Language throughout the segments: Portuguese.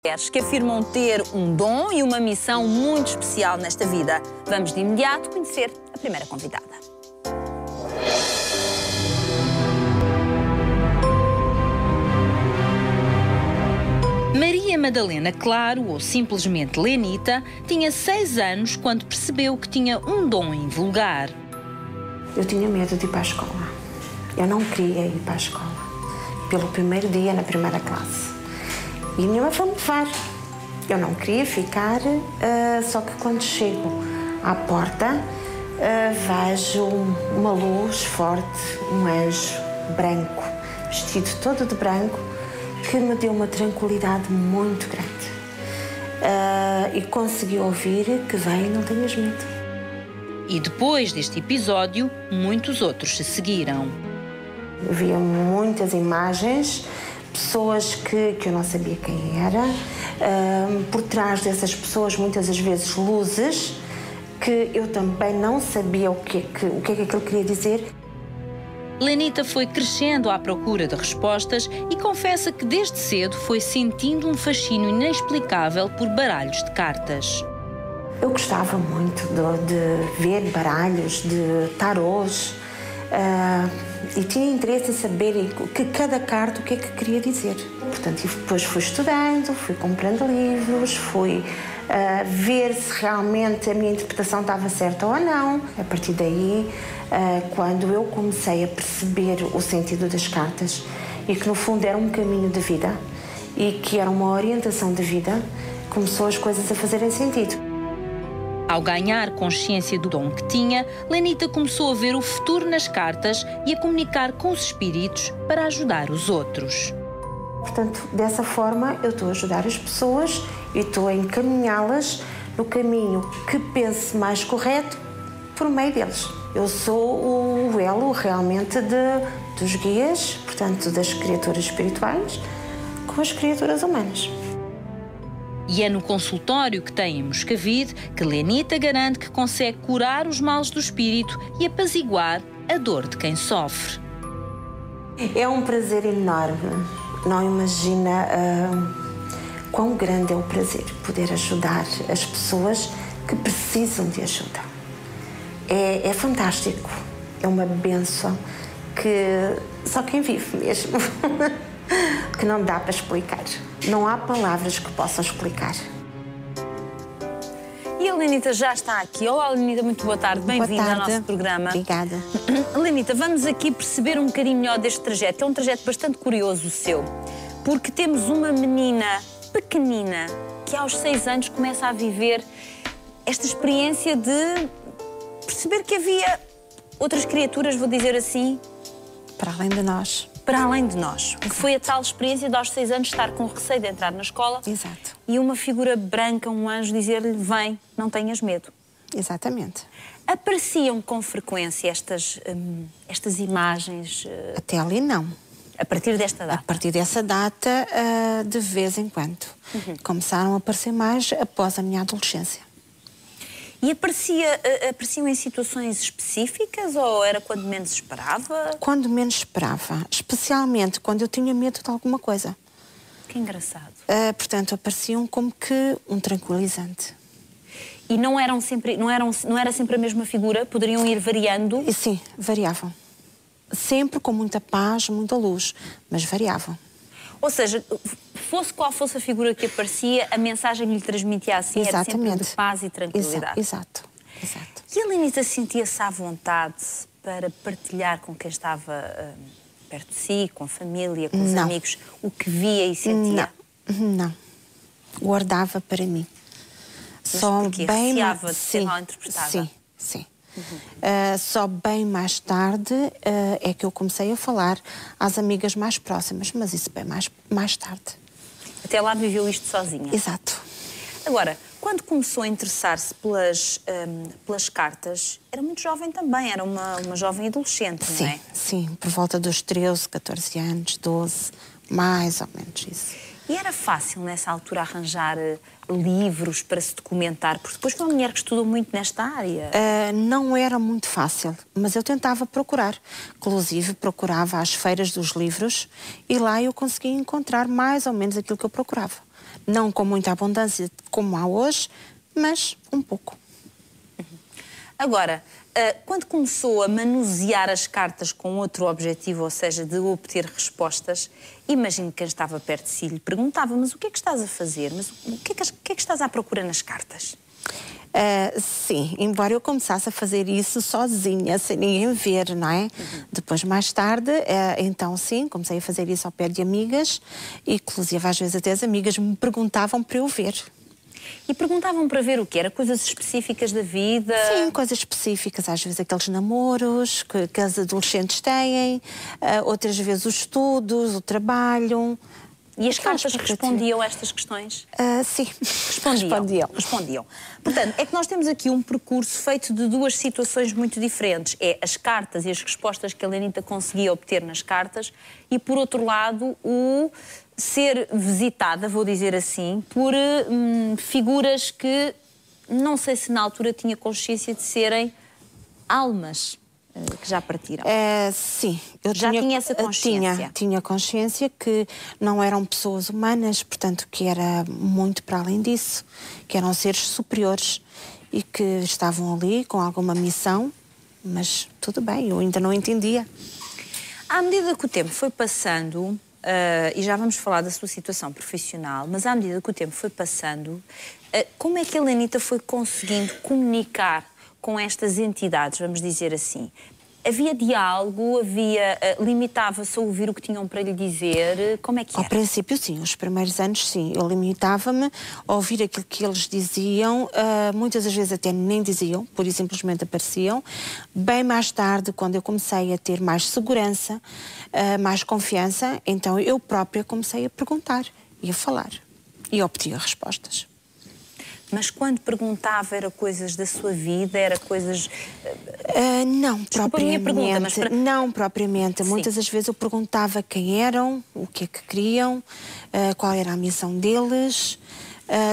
Mulheres que afirmam ter um dom e uma missão muito especial nesta vida. Vamos de imediato conhecer a primeira convidada. Maria Madalena Claro, ou simplesmente Lenita, tinha 6 anos quando percebeu que tinha um dom invulgar. Eu tinha medo de ir para a escola. Eu não queria ir para a escola. Pelo primeiro dia na primeira classe. E nenhuma foi me levar. Eu não queria ficar, só que quando chego à porta, vejo uma luz forte, um anjo branco, vestido todo de branco, que me deu uma tranquilidade muito grande. E consegui ouvir que vem, não tenhas medo. E depois deste episódio, muitos outros se seguiram. Eu via muitas imagens, pessoas que eu não sabia quem era, por trás dessas pessoas muitas das vezes luzes, que eu também não sabia o que é que aquilo queria dizer. Lenita foi crescendo à procura de respostas e confessa que desde cedo foi sentindo um fascínio inexplicável por baralhos de cartas. Eu gostava muito de ver baralhos, de tarôs, e tinha interesse em saber que cada carta o que é que queria dizer. Portanto, depois fui estudando, fui comprando livros, fui ver se realmente a minha interpretação estava certa ou não. A partir daí, quando eu comecei a perceber o sentido das cartas e que no fundo era um caminho de vida e que era uma orientação de vida, começou as coisas a fazerem sentido. Ao ganhar consciência do dom que tinha, Lenita começou a ver o futuro nas cartas e a comunicar com os espíritos para ajudar os outros. Portanto, dessa forma, eu estou a ajudar as pessoas e estou a encaminhá-las no caminho que pense mais correto por meio deles. Eu sou o elo realmente dos guias, portanto, das criaturas espirituais com as criaturas humanas. E é no consultório que tem em Moscavide que Lenita garante que consegue curar os males do espírito e apaziguar a dor de quem sofre. É um prazer enorme. Não imagina quão grande é o prazer poder ajudar as pessoas que precisam de ajuda. É fantástico. É uma bênção que só quem vive mesmo. Que não dá para explicar. Não há palavras que possam explicar. E a Lenita já está aqui. Olá, Lenita, muito boa tarde. Bem-vinda ao nosso programa. Obrigada. Lenita, vamos aqui perceber um bocadinho melhor deste trajeto. É um trajeto bastante curioso o seu, porque temos uma menina pequenina que aos 6 anos começa a viver esta experiência de perceber que havia outras criaturas, vou dizer assim, para além de nós. Para além de nós. Que foi a tal experiência de aos 6 anos estar com receio de entrar na escola. Exato. E uma figura branca, um anjo, dizer-lhe: vem, não tenhas medo. Exatamente. Apareciam com frequência estas imagens? Até ali não. A partir desta data? A partir dessa data, de vez em quando. Começaram a aparecer mais após a minha adolescência. E apareciam em situações específicas ou era quando menos esperava? Quando menos esperava, especialmente quando eu tinha medo de alguma coisa. Que engraçado. Portanto, apareciam como que um tranquilizante. E não era sempre a mesma figura? Poderiam ir variando? E sim, variavam. Sempre com muita paz, muita luz, mas variavam. Ou seja, fosse qual fosse a figura que aparecia, a mensagem que lhe transmitia assim era sempre de paz e tranquilidade. Exato. E a Lenita sentia-se à vontade para partilhar com quem estava perto de si, com a família, com os amigos, o que via e sentia? Não. Guardava para mim. Mas só bem receava de ser mal interpretada? Sim. Só bem mais tarde é que eu comecei a falar às amigas mais próximas, mas isso bem mais tarde. Até lá viveu isto sozinha? Exato. Agora, quando começou a interessar-se pelas cartas, era muito jovem também, era uma jovem adolescente, não é? Sim, por volta dos 13, 14 anos, 12, mais ou menos isso. E era fácil, nessa altura, arranjar livros para se documentar? Porque depois foi uma mulher que estudou muito nesta área. Não era muito fácil, mas eu tentava procurar. Inclusive, procurava as feiras dos livros e lá eu conseguia encontrar mais ou menos aquilo que eu procurava. Não com muita abundância como há hoje, mas um pouco. Agora, quando começou a manusear as cartas com outro objetivo, ou seja, de obter respostas, imagino que quem estava perto de si lhe perguntava: mas o que é que estás a fazer? Mas o que é que estás à procura nas cartas? Sim, embora eu começasse a fazer isso sozinha, sem ninguém ver, não é? Depois, mais tarde, então sim, comecei a fazer isso ao pé de amigas, e inclusive às vezes até as amigas me perguntavam para eu ver. E perguntavam para ver o quê? Era coisas específicas da vida? Sim, coisas específicas, às vezes aqueles namoros que as adolescentes têm, outras vezes os estudos, o trabalho. E as cartas respondiam a estas questões? Sim, respondiam. Portanto, é que nós temos aqui um percurso feito de duas situações muito diferentes. É as cartas e as respostas que a Lenita conseguia obter nas cartas e, por outro lado, o ser visitada, vou dizer assim, por figuras que não sei se na altura tinha consciência de serem almas que já partiram. Sim, eu tinha essa consciência. Tinha consciência que não eram pessoas humanas, portanto que era muito para além disso, que eram seres superiores e que estavam ali com alguma missão, mas tudo bem, eu ainda não entendia. À medida que o tempo foi passando, e já vamos falar da sua situação profissional, mas à medida que o tempo foi passando, como é que a Lenita foi conseguindo comunicar com estas entidades, vamos dizer assim? Havia diálogo, limitava-se a ouvir o que tinham para lhe dizer? Como é que era? Ao princípio, sim. Os primeiros anos, sim. Eu limitava-me a ouvir aquilo que eles diziam. Muitas das vezes até nem diziam, pura e simplesmente apareciam. Bem mais tarde, quando eu comecei a ter mais segurança, mais confiança, então eu própria comecei a perguntar e a falar. E obtinha respostas. Mas quando perguntava, era coisas da sua vida, era coisas... Não, Desculpa a minha pergunta, mas não propriamente. Sim. Muitas das vezes eu perguntava quem eram, o que é que queriam, qual era a missão deles.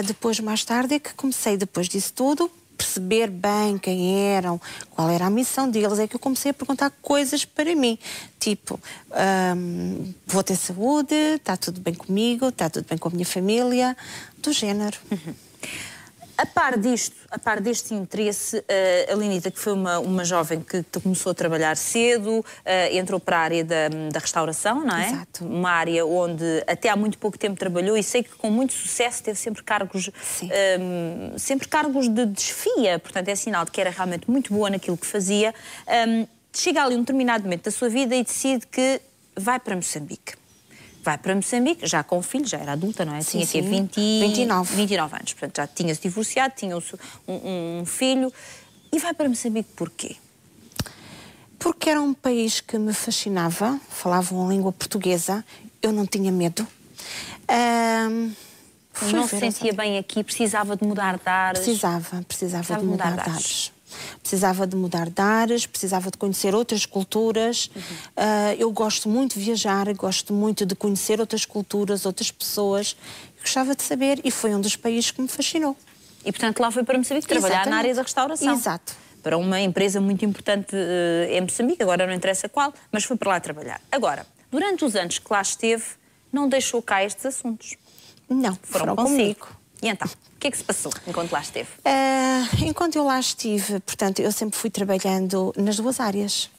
Depois, mais tarde, é que comecei, depois disso tudo, perceber bem quem eram, qual era a missão deles, é que eu comecei a perguntar coisas para mim. Tipo, vou ter saúde, está tudo bem comigo, está tudo bem com a minha família, do género. A par deste interesse, a Lenita, que foi uma jovem que começou a trabalhar cedo, entrou para a área da restauração, não é? Exato. Uma área onde até há muito pouco tempo trabalhou e sei que com muito sucesso teve sempre cargos, de desfia, portanto é sinal de que era realmente muito boa naquilo que fazia. Chega ali um determinado momento da sua vida e decide que vai para Moçambique. Vai para Moçambique, já com filho, já era adulta, não é? Sim, tinha 29 anos, portanto já tinha-se divorciado, tinha um filho. E vai para Moçambique porquê? Porque era um país que me fascinava, falavam a língua portuguesa, eu não tinha medo. Não se sentia bem aqui, precisava de mudar de ares? Precisava de mudar de ares. Precisava de mudar de ares, precisava de conhecer outras culturas. Eu gosto muito de viajar, gosto muito de conhecer outras culturas, outras pessoas. Gostava de saber e foi um dos países que me fascinou. E, portanto, lá foi para Moçambique trabalhar na área da restauração. Exato. Para uma empresa muito importante em Moçambique, agora não interessa qual, mas foi para lá trabalhar. Agora, durante os anos que lá esteve, não deixou cá estes assuntos? Não, foram comigo. E então, o que é que se passou enquanto lá esteve? Enquanto eu lá estive, portanto, eu sempre fui trabalhando nas duas áreas.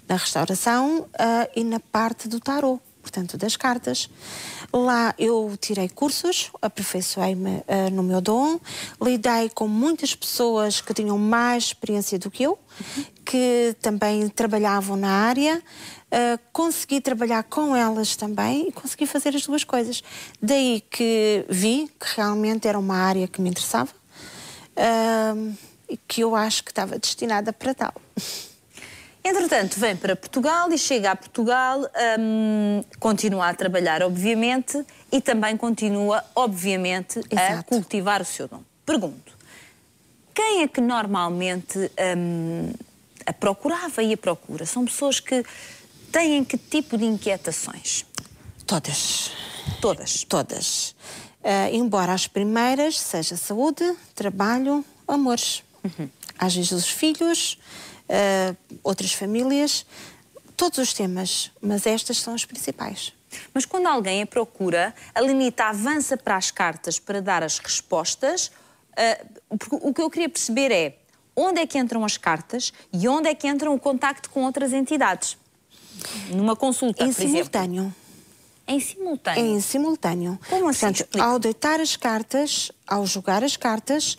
Na restauração e na parte do tarot, portanto, das cartas. Lá eu tirei cursos, aperfeiçoei-me no meu dom, lidei com muitas pessoas que tinham mais experiência do que eu, que também trabalhavam na área. Consegui trabalhar com elas também e consegui fazer as duas coisas. Daí que vi que realmente era uma área que me interessava e que eu acho que estava destinada para tal. Entretanto, vem para Portugal e chega a Portugal, continua a trabalhar, obviamente, e também continua, obviamente, a cultivar o seu dom. Pergunto, quem é que normalmente a procurava e a procura? São pessoas que têm que tipo de inquietações? Todas. Todas? Todas. Embora as primeiras seja saúde, trabalho, amores. Às vezes os filhos, outras famílias, todos os temas, mas estas são as principais. Mas quando alguém a procura, a Lenita avança para as cartas para dar as respostas. O que eu queria perceber é onde é que entram as cartas e onde é que entra o contacto com outras entidades. Numa consulta, por simultâneo. Exemplo. Em simultâneo? Em simultâneo. Como assim? Portanto, ao deitar as cartas, ao jogar as cartas,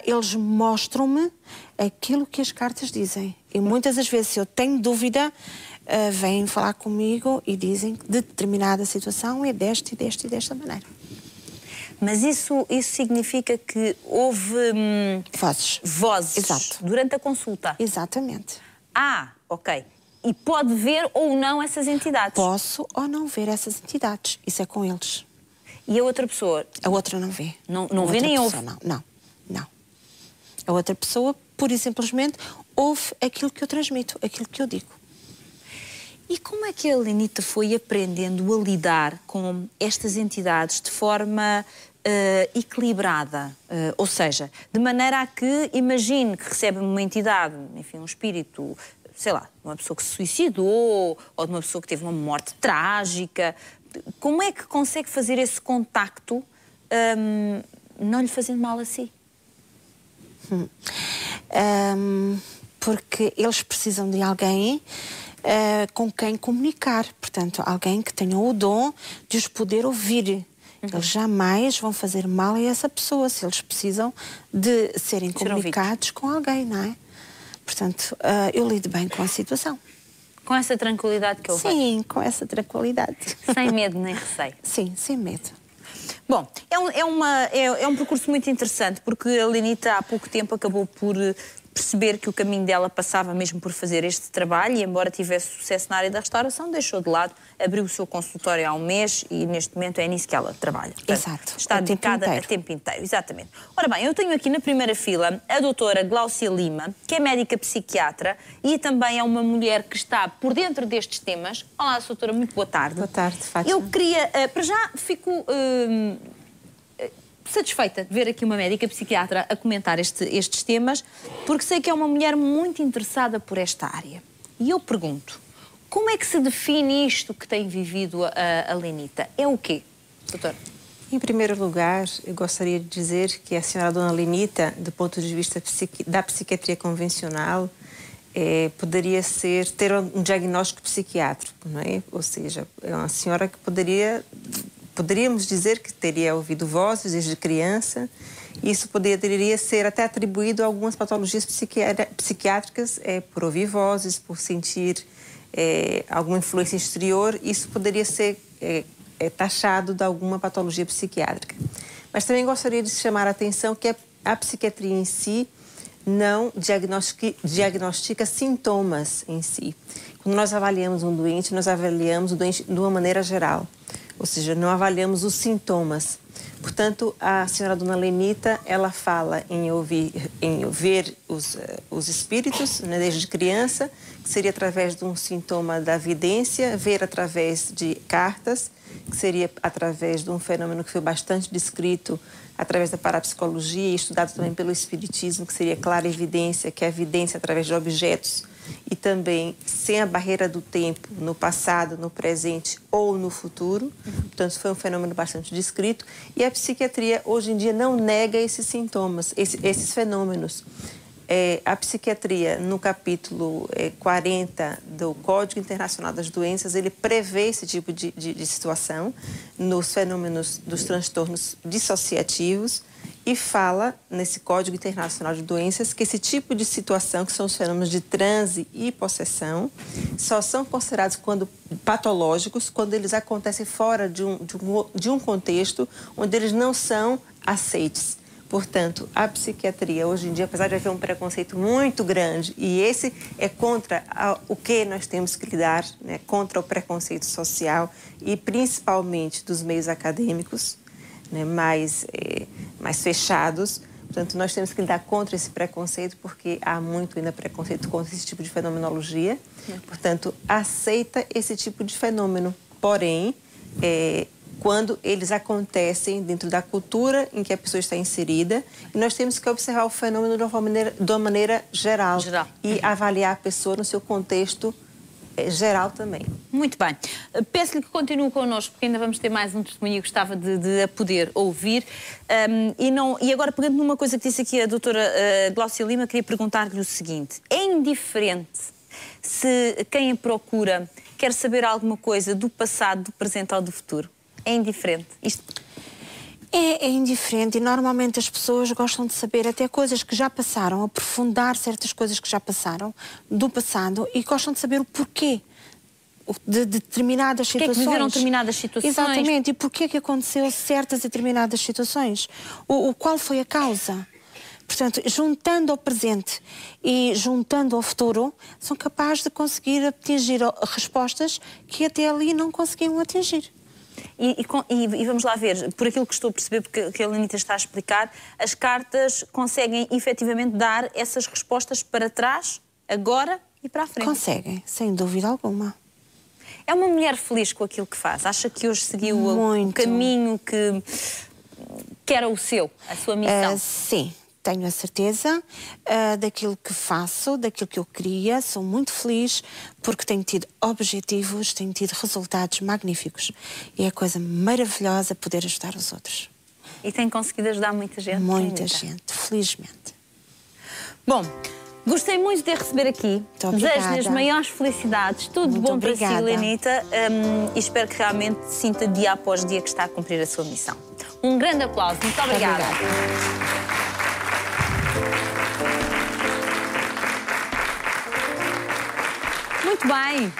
eles mostram-me aquilo que as cartas dizem. E muitas das vezes, se eu tenho dúvida, vêm falar comigo e dizem que determinada situação é desta e desta e desta maneira. Mas isso significa que houve... Vozes. Exato. Durante a consulta? Exatamente. Ah, ok. E pode ver ou não essas entidades? Posso ou não ver essas entidades. Isso é com eles. E a outra pessoa? A outra não vê. Não vê nem ouve? Não. A outra pessoa, pura e simplesmente, ouve aquilo que eu transmito, aquilo que eu digo. E como é que a Lenita foi aprendendo a lidar com estas entidades de forma equilibrada? Ou seja, de maneira a que imagine que recebe uma entidade, enfim, um espírito, sei lá, uma pessoa que se suicidou ou de uma pessoa que teve uma morte trágica. Como é que consegue fazer esse contacto não lhe fazendo mal a si? Porque eles precisam de alguém com quem comunicar. Portanto, alguém que tenha o dom de os poder ouvir. Eles jamais vão fazer mal a essa pessoa se eles precisam de serem comunicados com alguém, não é? Portanto, eu lido bem com a situação. Com essa tranquilidade que eu vejo? Sim, com essa tranquilidade. Sem medo nem receio? Sim, sem medo. Bom, é um percurso muito interessante, porque a Lenita há pouco tempo acabou por perceber que o caminho dela passava mesmo por fazer este trabalho e, embora tivesse sucesso na área da restauração, deixou de lado, abriu o seu consultório há um mês e, neste momento, é nisso que ela trabalha. Portanto, exato. Está dedicada a tempo inteiro. Exatamente. Ora bem, eu tenho aqui na primeira fila a doutora Gláucia Lima, que é médica psiquiatra e também é uma mulher que está por dentro destes temas. Olá, doutora, muito boa tarde. Boa tarde, Fátima. Eu queria, para já, fico satisfeita de ver aqui uma médica psiquiatra a comentar estes temas, porque sei que é uma mulher muito interessada por esta área. E eu pergunto, como é que se define isto que tem vivido a Lenita? É o quê, doutor? Em primeiro lugar, eu gostaria de dizer que a senhora dona Lenita, do ponto de vista da psiquiatria convencional, poderia ter um diagnóstico psiquiátrico, não é? Ou seja, é uma senhora que poderíamos dizer que teria ouvido vozes desde criança. Isso poderia ser até atribuído a algumas patologias psiquiátricas por ouvir vozes, por sentir alguma influência exterior. Isso poderia ser taxado de alguma patologia psiquiátrica. Mas também gostaria de chamar a atenção que a psiquiatria em si não diagnostica sintomas em si. Quando nós avaliamos um doente, nós avaliamos o doente de uma maneira geral. Ou seja, não avaliamos os sintomas. Portanto, a senhora dona Lenita, ela fala em ver os espíritos, né, desde criança, que seria através de um sintoma da vidência, ver através de cartas, que seria através de um fenômeno que foi bastante descrito através da parapsicologia e estudado também pelo espiritismo, que seria clarividência, que é a evidência através de objetos, e também sem a barreira do tempo, no passado, no presente ou no futuro. Portanto, foi um fenômeno bastante descrito. E a psiquiatria, hoje em dia, não nega esses sintomas, esses fenômenos. A psiquiatria, no capítulo 40 do Código Internacional das Doenças, ele prevê esse tipo de situação nos fenômenos dos transtornos dissociativos e fala, nesse Código Internacional de Doenças, que esse tipo de situação, que são os fenômenos de transe e possessão, só são considerados patológicos quando eles acontecem fora de um contexto onde eles não são aceites. Portanto, a psiquiatria, hoje em dia, apesar de haver um preconceito muito grande, e esse é contra o que nós temos que lidar, né, contra o preconceito social e principalmente dos meios acadêmicos, né, mais fechados. Portanto, nós temos que lidar contra esse preconceito, porque há muito ainda preconceito contra esse tipo de fenomenologia. Portanto, aceita esse tipo de fenômeno. Porém, quando eles acontecem dentro da cultura em que a pessoa está inserida, e nós temos que observar o fenômeno de uma maneira geral. E avaliar a pessoa no seu contexto geral também. Muito bem. Peço-lhe que continue connosco, porque ainda vamos ter mais um testemunho e gostava de a poder ouvir. E agora, pegando numa coisa que disse aqui a doutora Gláucia Lima, queria perguntar-lhe o seguinte. É indiferente se quem a procura quer saber alguma coisa do passado, do presente ou do futuro? É indiferente? É indiferente e normalmente as pessoas gostam de saber até coisas que já passaram, aprofundar certas coisas que já passaram do passado e gostam de saber o porquê de determinadas situações. Porquê é que viveram determinadas situações? Exatamente, e porquê que aconteceu certas e determinadas situações? Qual foi a causa? Portanto, juntando ao presente e juntando ao futuro, são capazes de conseguir atingir respostas que até ali não conseguiam atingir. E vamos lá ver, por aquilo que estou a perceber, porque a Lenita está a explicar, as cartas conseguem efetivamente dar essas respostas para trás, agora e para a frente. Conseguem, sem dúvida alguma. É uma mulher feliz com aquilo que faz? Acha que hoje seguiu o caminho que era o seu, a sua missão? Sim. Tenho a certeza daquilo que faço, daquilo que eu queria. Sou muito feliz porque tenho tido objetivos, tenho tido resultados magníficos. E é coisa maravilhosa poder ajudar os outros. E tem conseguido ajudar muita gente? Muita gente, felizmente. Bom, gostei muito de a receber aqui. Desejo-lhe as maiores felicidades. Tudo de bom para si, Lenita. E espero que realmente sinta dia após dia que está a cumprir a sua missão. Um grande aplauso. Muito obrigada. Muito bem,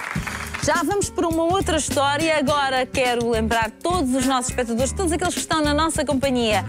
já vamos para uma outra história. Agora quero lembrar todos os nossos espectadores, todos aqueles que estão na nossa companhia.